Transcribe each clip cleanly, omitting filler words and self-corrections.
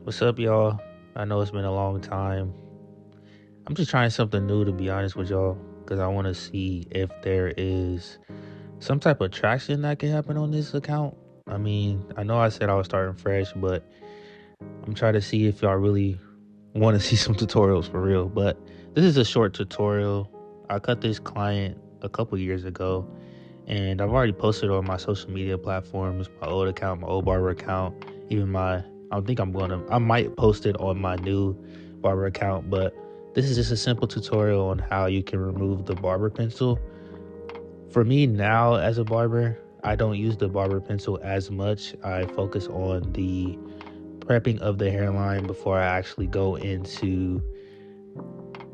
What's up, y'all? I know it's been a long time. I'm just trying something new, to be honest with y'all, because I want to see if there is some type of traction that can happen on this account. I mean, I know I said I was starting fresh, but I'm trying to see if y'all really want to see some tutorials for real. But this is a short tutorial. I cut this client a couple years ago, and I've already posted on my social media platforms, my old account, my old barber account, even I might post it on my new barber account, but this is just a simple tutorial on how you can remove the barber pencil. For me now as a barber, I don't use the barber pencil as much. I focus on the prepping of the hairline before I actually go into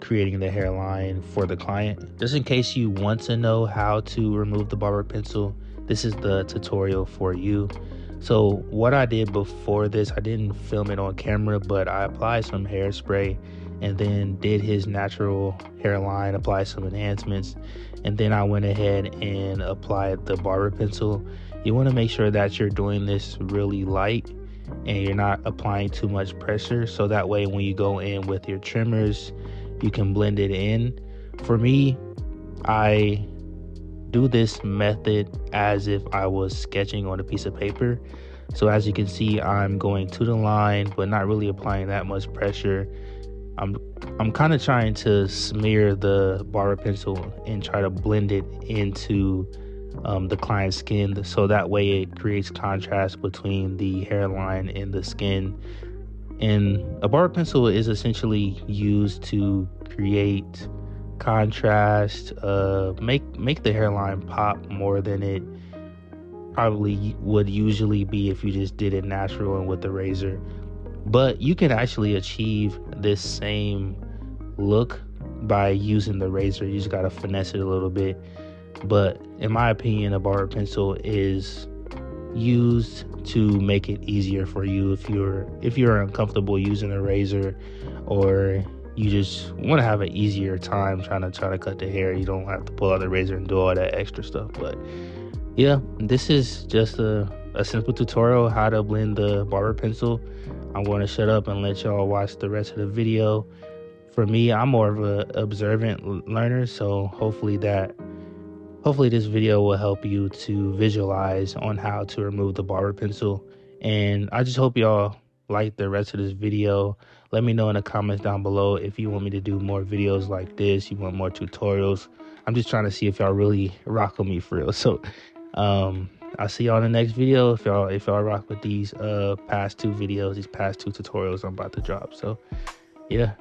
creating the hairline for the client. Just in case you want to know how to remove the barber pencil, this is the tutorial for you. So what I did before this, I didn't film it on camera, but I applied some hairspray and then did his natural hairline, applied some enhancements, and then I went ahead and applied the barber pencil. You want to make sure that you're doing this really light and you're not applying too much pressure, so that way when you go in with your trimmers, you can blend it in. For me, I do this method as if I was sketching on a piece of paper. So as you can see, I'm going to the line, but not really applying that much pressure. I'm kind of trying to smear the barber pencil and try to blend it into the client's skin, so that way it creates contrast between the hairline and the skin. And a barber pencil is essentially used to create contrast, make the hairline pop more than it probably would usually be if you just did it natural and with the razor. But you can actually achieve this same look by using the razor. You just gotta finesse it a little bit. But in my opinion, a barber pencil is used to make it easier for you if you're uncomfortable using a razor, or you just want to have an easier time trying to cut the hair. You don't have to pull out the razor and do all that extra stuff. But yeah, this is just a simple tutorial how to blend the barber pencil. I'm going to shut up and let y'all watch the rest of the video. For me, I'm more of a observant learner, so hopefully this video will help you to visualize on how to remove the barber pencil. And I just hope y'all like the rest of this video. Let me know in the comments down below if you want me to do more videos like this, you want more tutorials. I'm just trying to see if y'all really rock with me for real. So I'll see y'all in the next video if y'all rock with these past two videos, these past two tutorials I'm about to drop. So yeah.